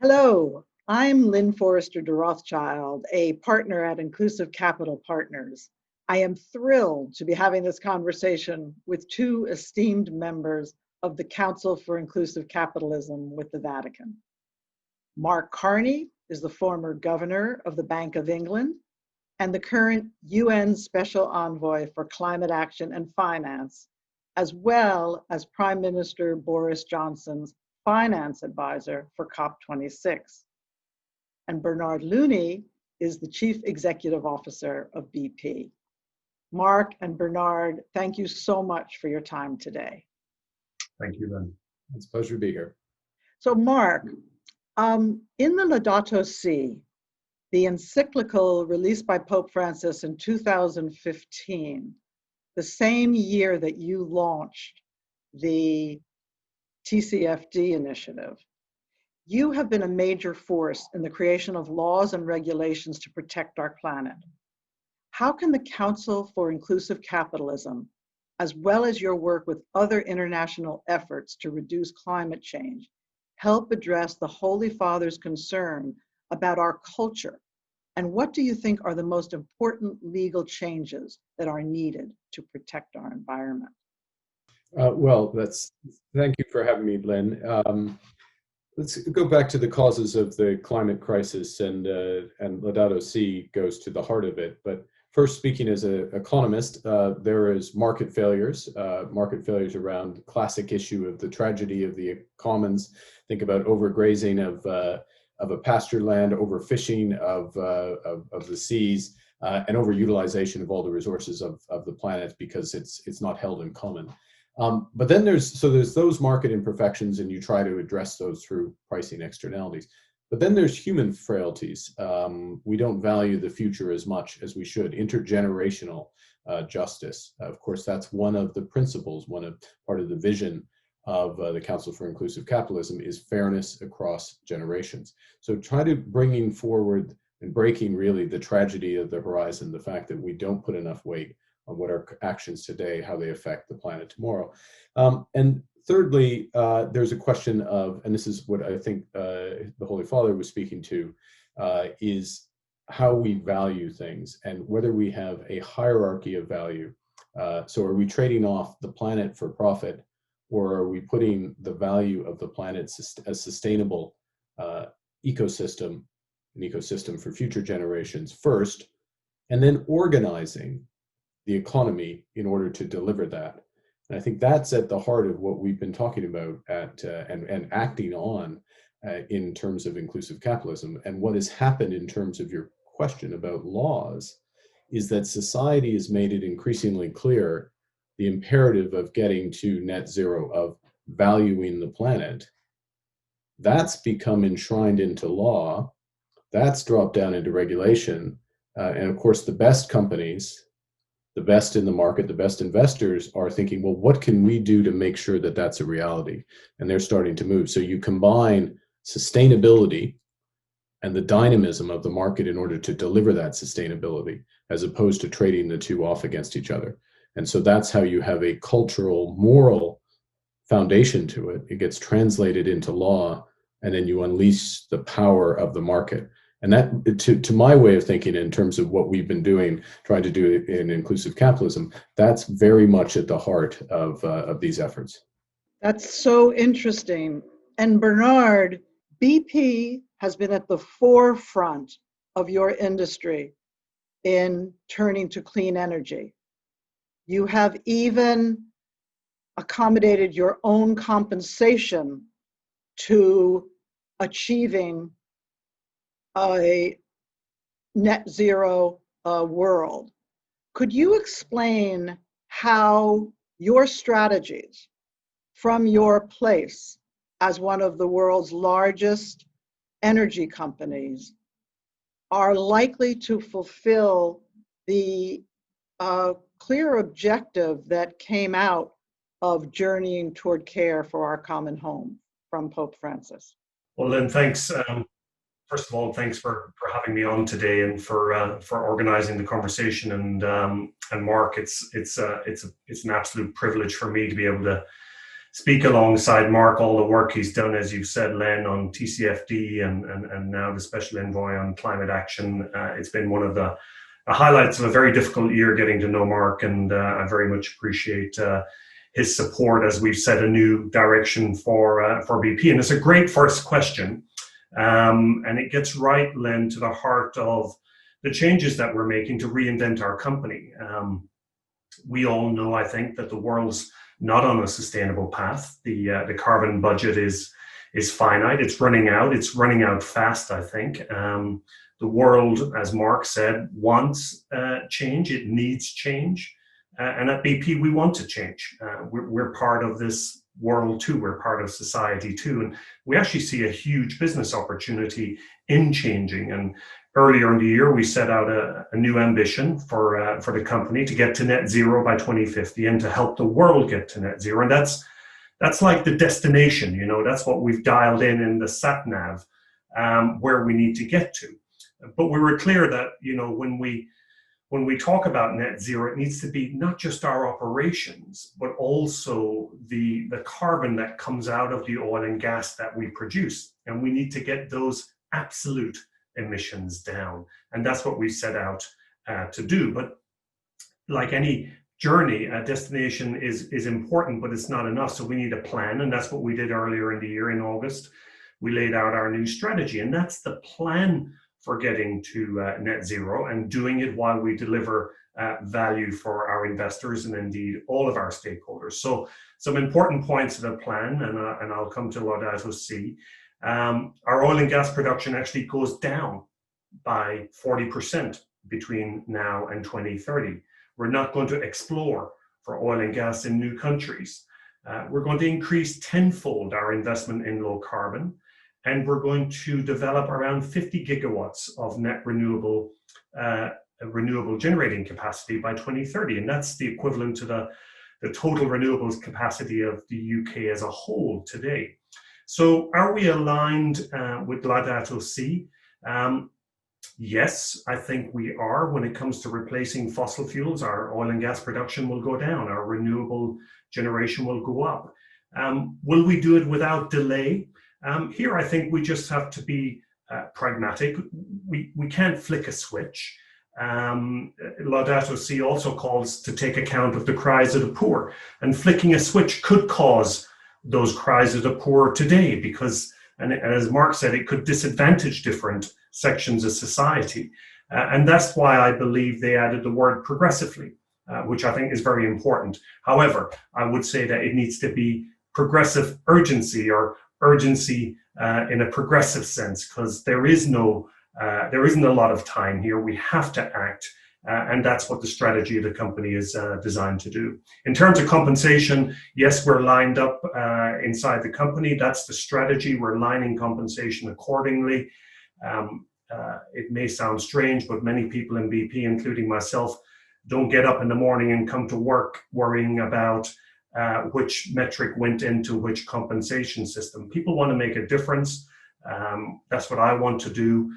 Hello, I'm Lynn Forester de Rothschild, a partner at Inclusive Capital Partners. I am thrilled to be having this conversation with two esteemed members of the Council for Inclusive Capitalism with the Vatican. Mark Carney is the former governor of the Bank of England and the current UN Special Envoy for Climate Action and Finance, as well as Prime Minister Boris Johnson's finance advisor for COP26. And Bernard Looney is the Chief Executive Officer of BP. Mark and Bernard, thank you so much for your time today. Thank you, Lynn. It's a pleasure to be here. So Mark, in the Laudato Si, the encyclical released by Pope Francis in 2015, the same year that you launched the TCFD initiative, you have been a major force in the creation of laws and regulations to protect our planet. How can the Council for Inclusive Capitalism, as well as your work with other international efforts to reduce climate change, help address the Holy Father's concern about our culture? And what do you think are the most important legal changes that are needed to protect our environment? Thank you for having me, Lynn. Let's go back to the causes of the climate crisis, and Laudato Si goes to the heart of it. But first, speaking as an economist, there is market failures around the classic issue of the tragedy of the commons. Think about overgrazing of a pasture land, overfishing of the seas, and overutilization of all the resources of the planet because it's not held in common. But then there's those market imperfections, and you try to address those through pricing externalities. But then there's human frailties. We don't value the future as much as we should. Intergenerational justice, of course, that's one of the principles, part of the vision of the Council for Inclusive Capitalism is fairness across generations. So try to bringing forward and breaking really the tragedy of the horizon, the fact that we don't put enough weight on what our actions today, how they affect the planet tomorrow. And thirdly, there's a question of, and this is what I think the Holy Father was speaking to, is how we value things and whether we have a hierarchy of value. So are we trading off the planet for profit, or are we putting the value of the planet as sustainable ecosystem, an ecosystem for future generations first, and then organizing the economy in order to deliver that? And I think that's at the heart of what we've been talking about and acting on in terms of inclusive capitalism. And what has happened in terms of your question about laws is that society has made it increasingly clear the imperative of getting to net zero, of valuing the planet. That's become enshrined into law. That's dropped down into regulation. And of course, the best companies, the best in the market, the best investors are thinking, well, what can we do to make sure that that's a reality? And they're starting to move. So you combine sustainability and the dynamism of the market in order to deliver that sustainability, as opposed to trading the two off against each other. And so that's how you have a cultural, moral foundation to it. It gets translated into law, and then you unleash the power of the market. And that, to my way of thinking, in terms of what we've been doing, trying to do in inclusive capitalism, that's very much at the heart of these efforts. That's so interesting. And Bernard, BP has been at the forefront of your industry in turning to clean energy. You have even accommodated your own compensation to achieving a net zero world. Could you explain how your strategies from your place as one of the world's largest energy companies are likely to fulfill the clear objective that came out of journeying toward care for our common home from Pope Francis? Well, Lynn, thanks. First of all, thanks for having me on today and for organizing the conversation. And Mark, it's an absolute privilege for me to be able to speak alongside Mark all the work he's done, as you've said, Len, on TCFD and now the Special Envoy on Climate Action. It's been one of the highlights of a very difficult year getting to know Mark, and I very much appreciate his support as we've set a new direction for BP. And it's a great first question, and it gets right, Len, to the heart of the changes that we're making to reinvent our company. We all know, I think, that the world's not on a sustainable path. The carbon budget is finite. It's running out. It's running out fast, I think. The world, as Mark said, wants change. It needs change. And at BP, we want to change. We're part of this world too. We're part of society too. And we actually see a huge business opportunity in changing. And earlier in the year, we set out a new ambition for the company to get to net zero by 2050 and to help the world get to net zero. And that's like the destination, that's what we've dialed in the sat nav, where we need to get to. But we were clear that, when we talk about net zero, it needs to be not just our operations, but also the carbon that comes out of the oil and gas that we produce. And we need to get those absolute emissions down. And that's what we set out to do. But like any journey, a destination is important, but it's not enough. So we need a plan. And that's what we did earlier in the year in August. We laid out our new strategy. And that's the plan for getting to net zero and doing it while we deliver value for our investors and indeed all of our stakeholders. So some important points of the plan, and I'll come to Laudato Si. Our oil and gas production actually goes down by 40% between now and 2030. We're not going to explore for oil and gas in new countries. We're going to increase tenfold our investment in low carbon, and we're going to develop around 50 gigawatts of net renewable generating capacity by 2030. And that's the equivalent to the total renewables capacity of the UK as a whole today. So are we aligned with Laudato Si? Yes, I think we are. When it comes to replacing fossil fuels, our oil and gas production will go down, our renewable generation will go up. Will we do it without delay? Here, I think we just have to be pragmatic. We can't flick a switch. Laudato Si also calls to take account of the cries of the poor, and flicking a switch could cause those cries of the poor today because, and as Mark said, it could disadvantage different sections of society. And that's why I believe they added the word progressively, which I think is very important. However, I would say that it needs to be progressive urgency or urgency in a progressive sense, because there isn't a lot of time here. We have to act, and that's what the strategy of the company is designed to do. In terms of compensation, yes, we're lined up inside the company. That's the strategy. We're lining compensation accordingly. It may sound strange, but many people in BP, including myself, don't get up in the morning and come to work worrying about which metric went into which compensation system. People want to make a difference. That's what I want to do.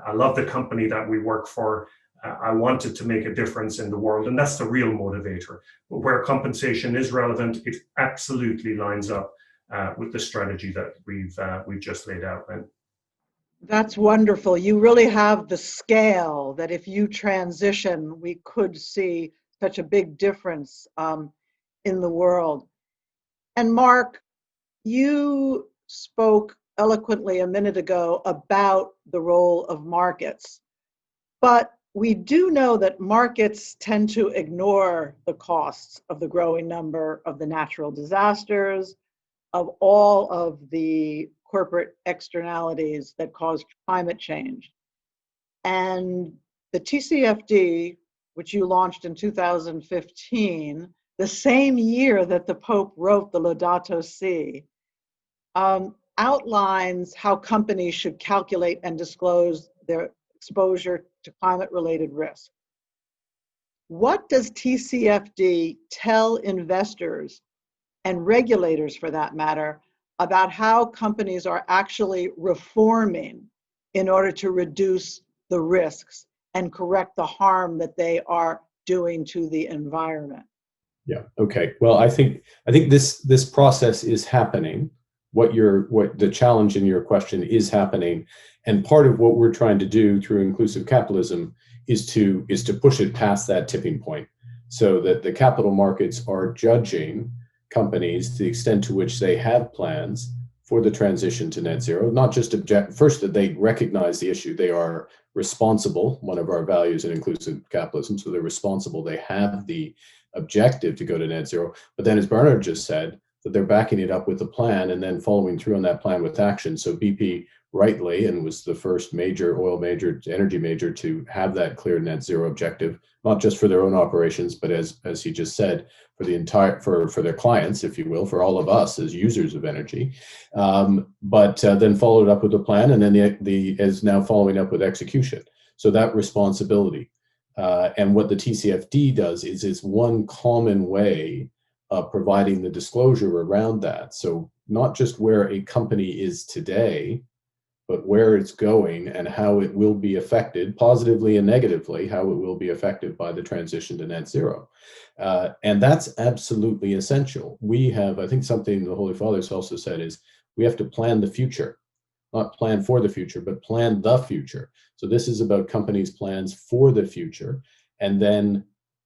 I love the company that we work for. I wanted to make a difference in the world, and that's the real motivator. But where compensation is relevant, it absolutely lines up with the strategy that we've just laid out, Lynn. That's wonderful. You really have the scale that if you transition, we could see such a big difference in the world. And Mark, you spoke eloquently a minute ago about the role of markets, but we do know that markets tend to ignore the costs of the growing number of the natural disasters, of all of the corporate externalities that cause climate change. And the TCFD, which you launched in 2015, the same year that the Pope wrote the Laudato Si, outlines how companies should calculate and disclose their exposure to climate-related risk. What does TCFD tell investors and regulators, for that matter, about how companies are actually reforming in order to reduce the risks and correct the harm that they are doing to the environment? Yeah. Okay. Well, I think this process is happening. What the challenge in your question is happening, and part of what we're trying to do through inclusive capitalism is to push it past that tipping point, so that the capital markets are judging companies to the extent to which they have plans for the transition to net zero. Not just first, that they recognize the issue, they are responsible. One of our values in inclusive capitalism, so they're responsible. They have the objective to go to net zero, but then, as Bernard just said, that they're backing it up with a plan and then following through on that plan with action. So BP rightly, and was the first major oil major, energy major, to have that clear net zero objective, not just for their own operations, but as he just said, for the entire, for their clients, if you will, for all of us as users of energy. But then followed up with a plan, and then is now following up with execution. So that responsibility. And what the TCFD does is one common way of providing the disclosure around that. So not just where a company is today, but where it's going and how it will be affected, positively and negatively, how it will be affected by the transition to net zero. And that's absolutely essential. We have, I think something the Holy Father's also said is, we have to plan the future, not plan for the future, but plan the future. So this is about companies' plans for the future. And then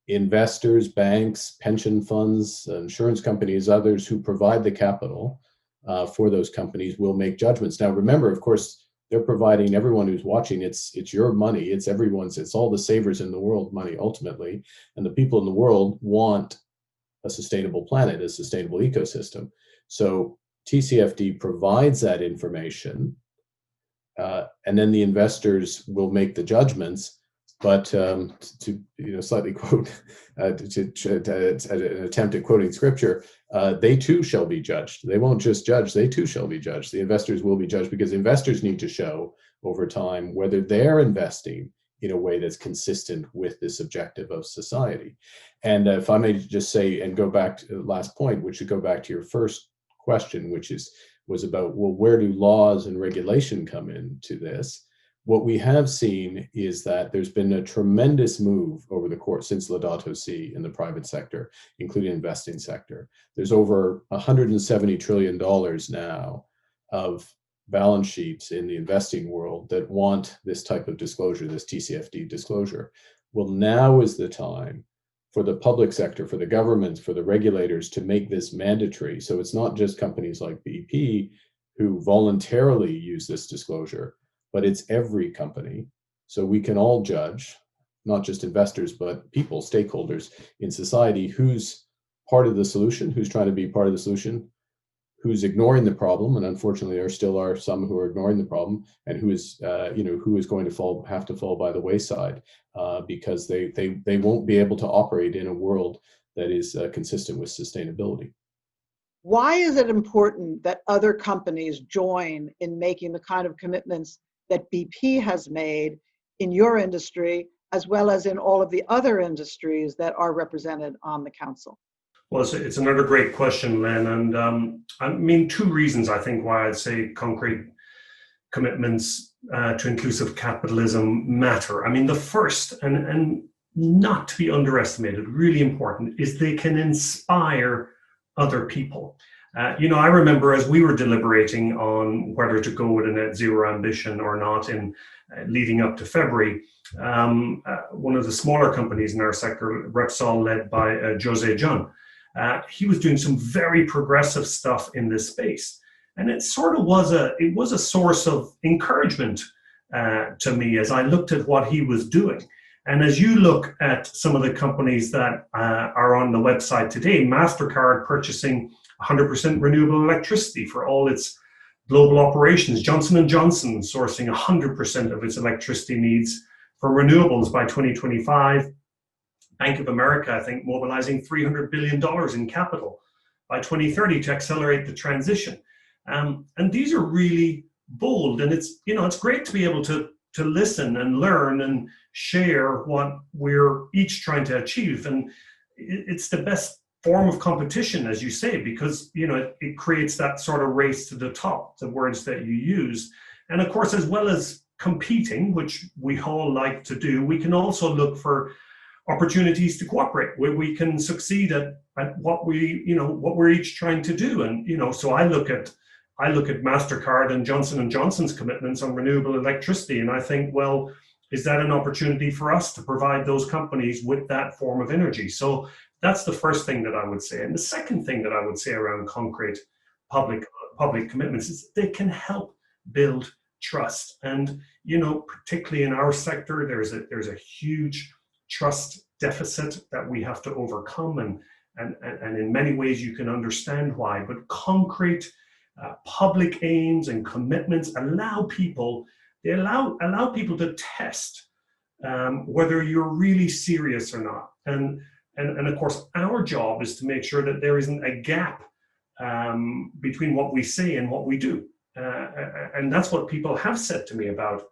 investors, banks, pension funds, insurance companies, others who provide the capital for those companies will make judgments. Now, remember, of course, they're providing everyone who's watching, it's your money, it's everyone's, it's all the savers in the world money ultimately. And the people in the world want a sustainable planet, a sustainable ecosystem. So TCFD provides that information, and then the investors will make the judgments. But to slightly quote, to attempt at quoting scripture, they too shall be judged. They won't just judge; they too shall be judged. The investors will be judged, because investors need to show over time whether they're investing in a way that's consistent with this objective of society. And if I may just say, and go back to the last point, which should go back to your first question, which was about, well, where do laws and regulation come into this? What we have seen is that there's been a tremendous move over the course since Laudato Si in the private sector, including investing sector. There's over $170 trillion now of balance sheets in the investing world that want this type of disclosure, this TCFD disclosure. Well, now is the time for the public sector, for the governments, for the regulators to make this mandatory. So it's not just companies like BP who voluntarily use this disclosure, but it's every company. So we can all judge, not just investors, but people, stakeholders in society, who's part of the solution, who's trying to be part of the solution, who's ignoring the problem, and unfortunately there still are some who are ignoring the problem, and who is going to have to fall by the wayside because they won't be able to operate in a world that is consistent with sustainability. Why is it important that other companies join in making the kind of commitments that BP has made in your industry, as well as in all of the other industries that are represented on the council? Well, it's another great question, Lynn. And I mean, two reasons I think why I'd say concrete commitments to inclusive capitalism matter. I mean, the first, and not to be underestimated, really important, is they can inspire other people. I remember as we were deliberating on whether to go with a net zero ambition or not in leading up to February, one of the smaller companies in our sector, Repsol, led by Jose Jun, he was doing some very progressive stuff in this space. And it sort of was a source of encouragement to me as I looked at what he was doing. And as you look at some of the companies that are on the website today, MasterCard purchasing 100% renewable electricity for all its global operations, Johnson & Johnson sourcing 100% of its electricity needs for renewables by 2025, Bank of America, I think, mobilizing $300 billion in capital by 2030 to accelerate the transition. And these are really bold, and it's great to be able to listen and learn and share what we're each trying to achieve. And it's the best form of competition, as you say, because it creates that sort of race to the top, the words that you use. And of course, as well as competing, which we all like to do, we can also look for opportunities to cooperate, where we can succeed at what what we're each trying to do. And so I look at MasterCard and Johnson & Johnson's commitments on renewable electricity, and I think, well, is that an opportunity for us to provide those companies with that form of energy? So that's the first thing that I would say. And the second thing that I would say around concrete public commitments is they can help build trust. And particularly in our sector, there's a huge trust deficit that we have to overcome, and in many ways you can understand why. But concrete public aims and commitments allow people to test whether you're really serious or not. And of course, our job is to make sure that there isn't a gap between what we say and what we do. And that's what people have said to me about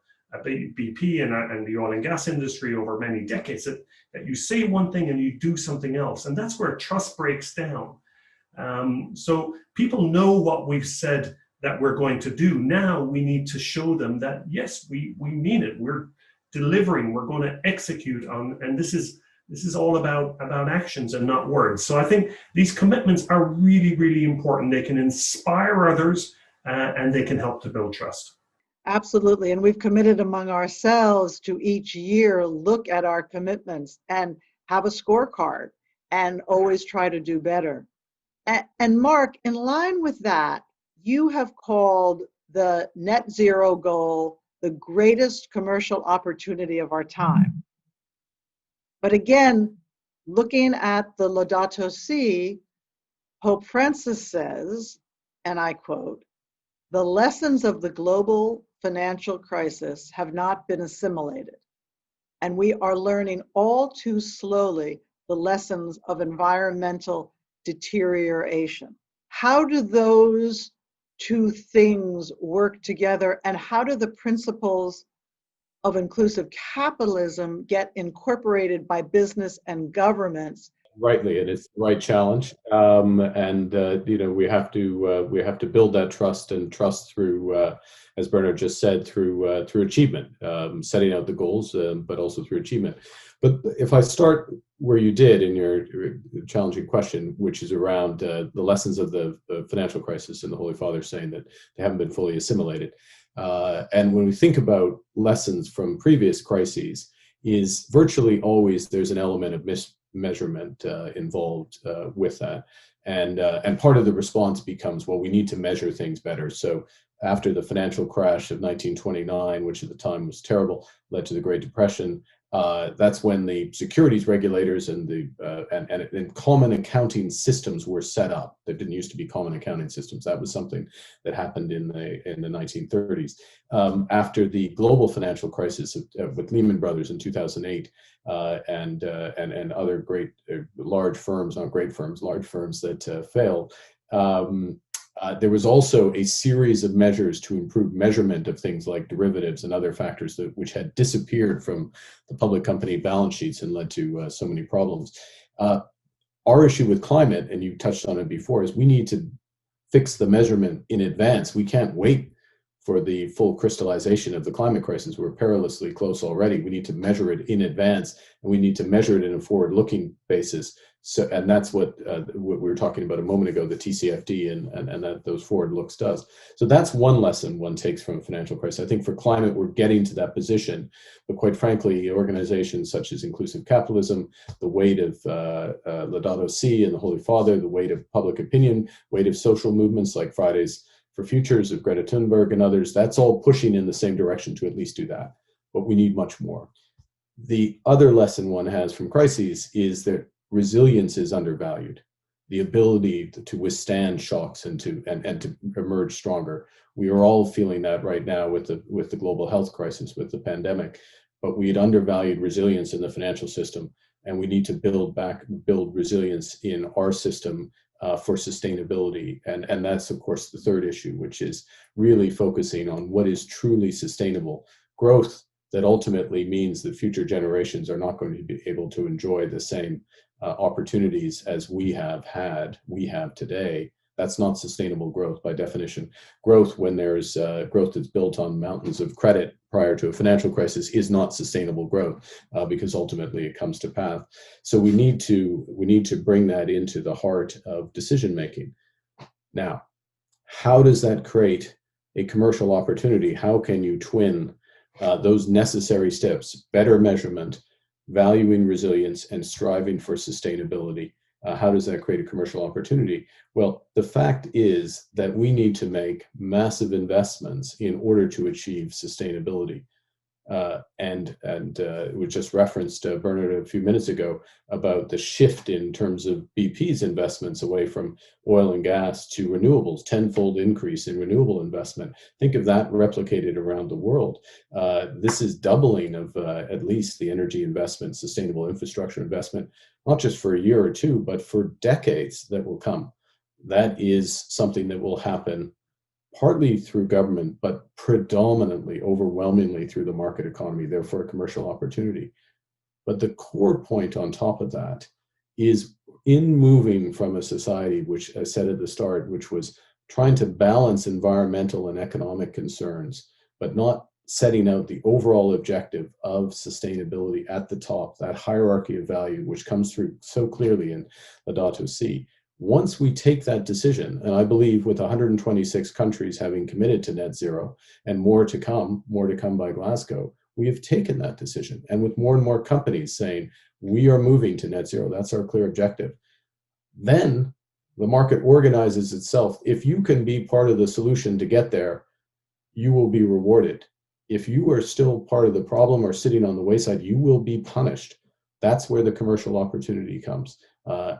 BP and the oil and gas industry over many decades, that you say one thing and you do something else. And that's where trust breaks down. So people know what we've said that we're going to do. Now we need to show them that, yes, we mean it. We're delivering, we're going to execute on, and this is all about actions and not words. So I think these commitments are really, really important. They can inspire others and they can help to build trust. Absolutely. And we've committed among ourselves to each year look at our commitments and have a scorecard and always try to do better. And Mark, in line with that, you have called the net zero goal the greatest commercial opportunity of our time. But again, looking at the Laudato Si, Pope Francis says, and I quote, "The lessons of the global financial crisis have not been assimilated, and we are learning all too slowly the lessons of environmental deterioration." How do those two things work together, and how do the principles of inclusive capitalism get incorporated by business and governments? Rightly, and it's the right challenge, and we have to build that trust, and trust through, as Bernard just said, through achievement, setting out the goals, but also through achievement. But if I start where you did in your challenging question, which is around the lessons of the financial crisis, and the Holy Father saying that they haven't been fully assimilated, and when we think about lessons from previous crises, is virtually always there's an element of measurement involved with that, and part of the response becomes, well, we need to measure things better. So after the financial crash of 1929, which at the time was terrible, led to the Great Depression, that's when the securities regulators and common accounting systems were set up. There didn't used to be common accounting systems. That was something that happened in the 1930s. After the global financial crisis with Lehman Brothers in 2008, and other great large firms, not great firms, large firms that failed. There was also a series of measures to improve measurement of things like derivatives and other factors which had disappeared from the public company balance sheets and led to so many problems. Our issue with climate, and you touched on it before, is we need to fix the measurement in advance. We can't wait for the full crystallization of the climate crisis. We're perilously close already. We need to measure it in advance, and we need to measure it in a forward-looking basis. So, and that's what we were talking about a moment ago, the TCFD and that those forward looks does. So that's one lesson one takes from a financial crisis. I think for climate, we're getting to that position, but quite frankly, organizations such as Inclusive Capitalism, the weight of Laudato Si and the Holy Father, the weight of public opinion, weight of social movements like Fridays for Futures of Greta Thunberg and others, that's all pushing in the same direction to at least do that. But we need much more. The other lesson one has from crises is that resilience is undervalued. The ability to withstand shocks and to emerge stronger. We are all feeling that right now with the global health crisis, with the pandemic. But we had undervalued resilience in the financial system, and we need to build resilience in our system for sustainability. And that's, of course, the third issue, which is really focusing on what is truly sustainable growth that ultimately means that future generations are not going to be able to enjoy the same opportunities as we have today. That's not sustainable growth by definition. Growth, when there's growth that's built on mountains of credit prior to a financial crisis, is not sustainable growth because ultimately it comes to pass. So we need to bring that into the heart of decision making. Now, how does that create a commercial opportunity? How can you twin those necessary steps: better measurement, valuing resilience, and striving for sustainability? How does that create a commercial opportunity? Well, the fact is that we need to make massive investments in order to achieve sustainability. And we just referenced Bernard a few minutes ago about the shift in terms of BP's investments away from oil and gas to renewables, tenfold increase in renewable investment. Think of that replicated around the world. This is doubling of at least the energy investment, sustainable infrastructure investment, not just for a year or two, but for decades that will come. That is something that will happen partly through government, but predominantly, overwhelmingly through the market economy, therefore a commercial opportunity. But the core point on top of that is, in moving from a society, which I said at the start, which was trying to balance environmental and economic concerns, but not setting out the overall objective of sustainability at the top, that hierarchy of value, which comes through so clearly in Laudato Si. Once we take that decision, and I believe with 126 countries having committed to net zero and more to come by Glasgow, we have taken that decision. And with more and more companies saying, we are moving to net zero, that's our clear objective, then the market organizes itself. If you can be part of the solution to get there, you will be rewarded. If you are still part of the problem or sitting on the wayside, you will be punished. That's where the commercial opportunity comes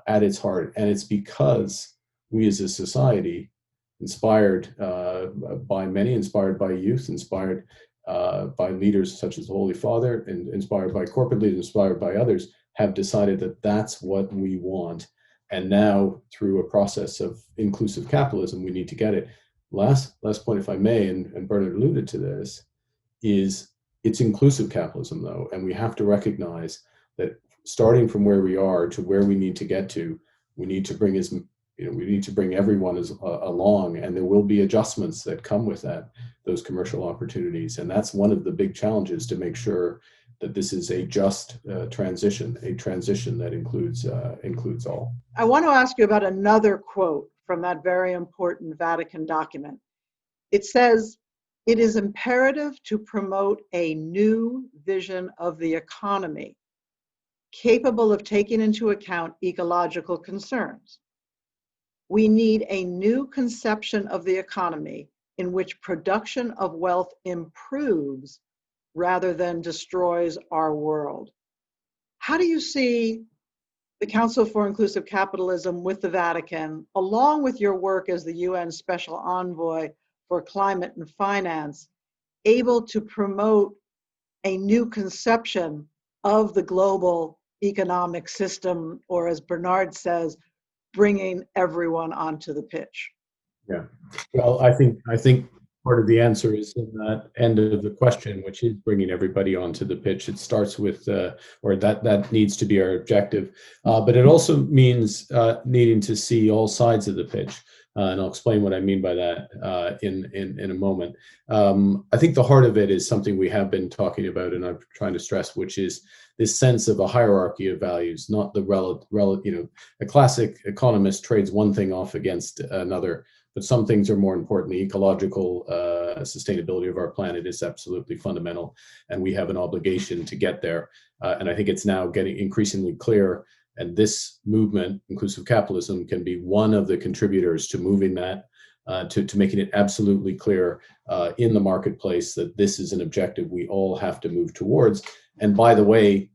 at its heart. And it's because we as a society, inspired by many, inspired by youth, inspired by leaders such as the Holy Father, and inspired by corporate leaders, inspired by others, have decided that that's what we want. And now, through a process of inclusive capitalism, we need to get it. Last point, if I may, and Bernard alluded to this, is it's inclusive capitalism, though, and we have to recognize that starting from where we are to where we need to get to, we need to bring we need to bring everyone along, and there will be adjustments that come with that, those commercial opportunities, and that's one of the big challenges, to make sure that this is a just transition, a transition that includes all. I want to ask you about another quote from that very important Vatican document. It says, "It is imperative to promote a new vision of the economy, capable of taking into account ecological concerns. We need a new conception of the economy in which production of wealth improves rather than destroys our world." How do you see the Council for Inclusive Capitalism with the Vatican, along with your work as the UN Special Envoy for Climate and Finance, able to promote a new conception of the global economic system, or as Bernard says, bringing everyone onto the pitch? Yeah, well, I think part of the answer is in that end of the question, which is bringing everybody onto the pitch. It starts with, or that needs to be our objective, but it also means needing to see all sides of the pitch. And I'll explain what I mean by that in a moment. I think the heart of it is something we have been talking about, and I'm trying to stress, which is this sense of a hierarchy of values, not the a classic economist trades one thing off against another, but some things are more important. The ecological sustainability of our planet is absolutely fundamental, and we have an obligation to get there. And I think it's now getting increasingly clear, and this movement, inclusive capitalism, can be one of the contributors to moving that, to making it absolutely clear in the marketplace that this is an objective we all have to move towards. And by the way,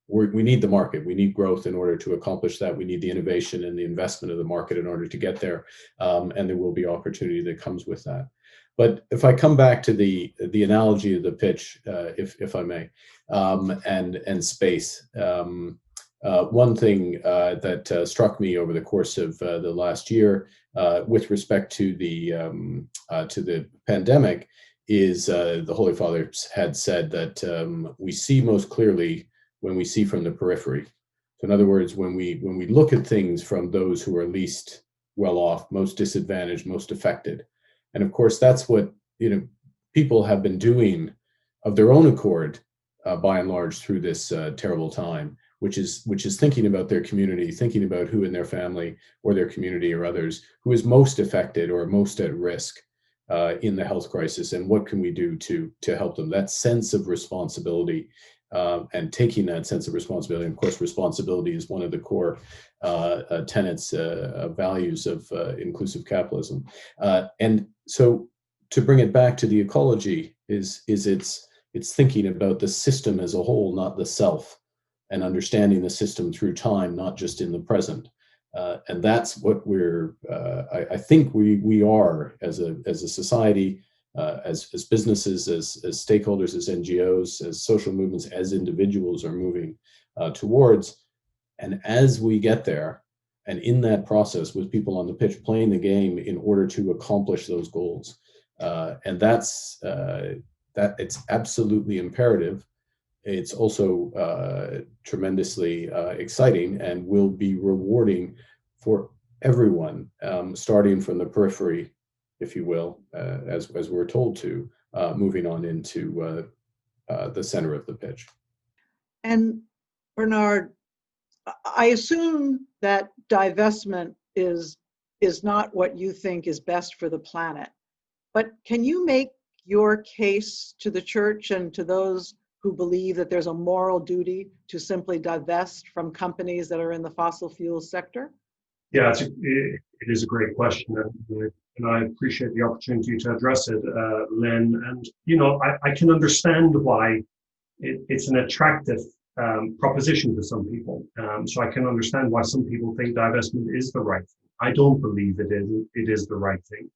we need the market. We need growth in order to accomplish that. We need the innovation and the investment of the market in order to get there. And there will be opportunity that comes with that. But if I come back to the analogy of the pitch, if I may, and space, one thing that struck me over the course of the last year with respect to the pandemic is the Holy Father had said that we see most clearly when we see from the periphery. So in other words, when we look at things from those who are least well off, most disadvantaged, most affected. And of course, that's what, people have been doing of their own accord, by and large, through this terrible time, which is thinking about their community, thinking about who in their family or their community or others who is most affected or most at risk in the health crisis, and what can we do to help them. That sense of responsibility, and taking that sense of responsibility. And of course, responsibility is one of the core tenets, values of inclusive capitalism. And so, to bring it back to the ecology, is it's thinking about the system as a whole, not the self, and understanding the system through time, not just in the present. And that's what I think we are as a society, as businesses, as stakeholders, as NGOs, as social movements, as individuals are moving towards. And as we get there, and in that process, with people on the pitch playing the game in order to accomplish those goals, and that's that it's absolutely imperative. It's also tremendously exciting, and will be rewarding for everyone, starting from the periphery, if you will, as we're told to, moving on into the center of the pitch. And Bernard, I assume that divestment is not what you think is best for the planet, but can you make your case to the church and to those who believe that there's a moral duty to simply divest from companies that are in the fossil fuels sector? Yeah, it is a great question, and I appreciate the opportunity to address it, Lynn. And I can understand why it's an attractive proposition to some people. So I can understand why some people think divestment is the right thing. I don't believe it is the right thing,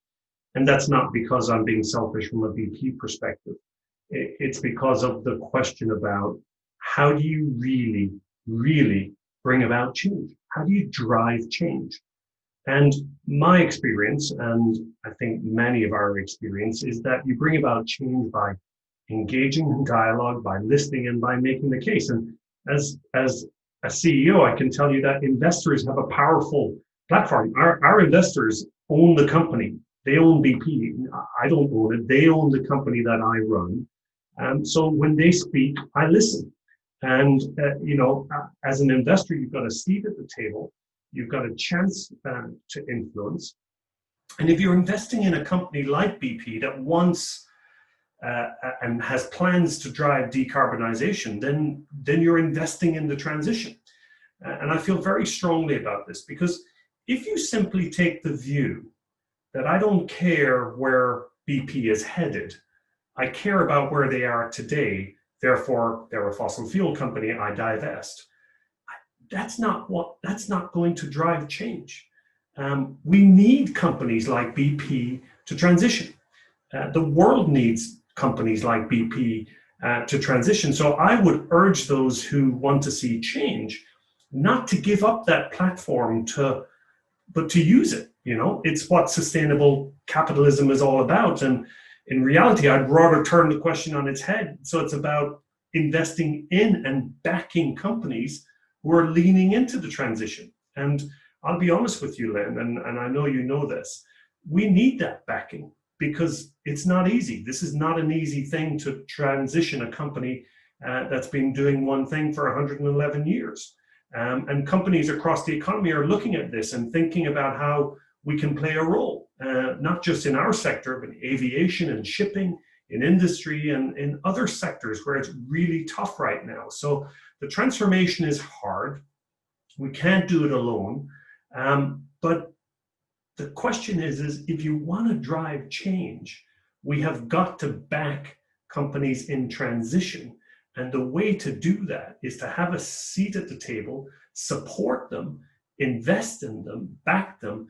and that's not because I'm being selfish from a BP perspective. It's because of the question about how do you really, really bring about change? How do you drive change? And my experience, and I think many of our experience, is that you bring about change by engaging in dialogue, by listening, and by making the case. And as a CEO, I can tell you that investors have a powerful platform. Our investors own the company. They own BP. I don't own it. They own the company that I run. So when they speak, I listen. And, as an investor, you've got a seat at the table. You've got a chance to influence. And if you're investing in a company like BP that wants and has plans to drive decarbonization, then you're investing in the transition. And I feel very strongly about this, because if you simply take the view that I don't care where BP is headed, I care about where they are today, therefore they're a fossil fuel company, I divest. That's not going to drive change. We need companies like BP to transition. The world needs companies like BP to transition. So I would urge those who want to see change not to give up that platform, but to use it. It's what sustainable capitalism is all about. And in reality, I'd rather turn the question on its head. So it's about investing in and backing companies who are leaning into the transition. And I'll be honest with you, Lynn, and I know you know this, we need that backing, because it's not easy. This is not an easy thing to transition a company that's been doing one thing for 111 years. And companies across the economy are looking at this and thinking about how we can play a role, not just in our sector, but in aviation and shipping, in industry, and in other sectors where it's really tough right now. So the transformation is hard. We can't do it alone. But the question is if you want to drive change, we have got to back companies in transition. And the way to do that is to have a seat at the table, support them, invest in them, back them.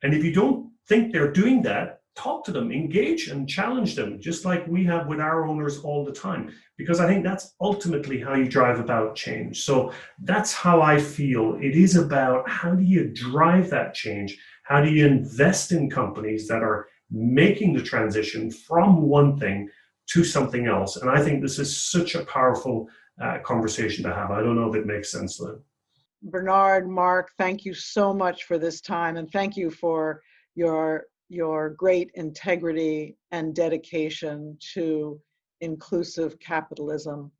And if you don't think they're doing that, talk to them, engage and challenge them, just like we have with our owners all the time, because I think that's ultimately how you drive about change. So that's how I feel. It is about how do you drive that change? How do you invest in companies that are making the transition from one thing to something else? And I think this is such a powerful conversation to have. I don't know if it makes sense, Lynn. Bernard, Mark, thank you so much for this time, and thank you for your great integrity and dedication to inclusive capitalism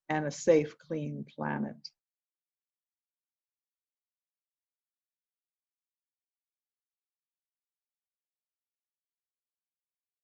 and a safe, clean planet.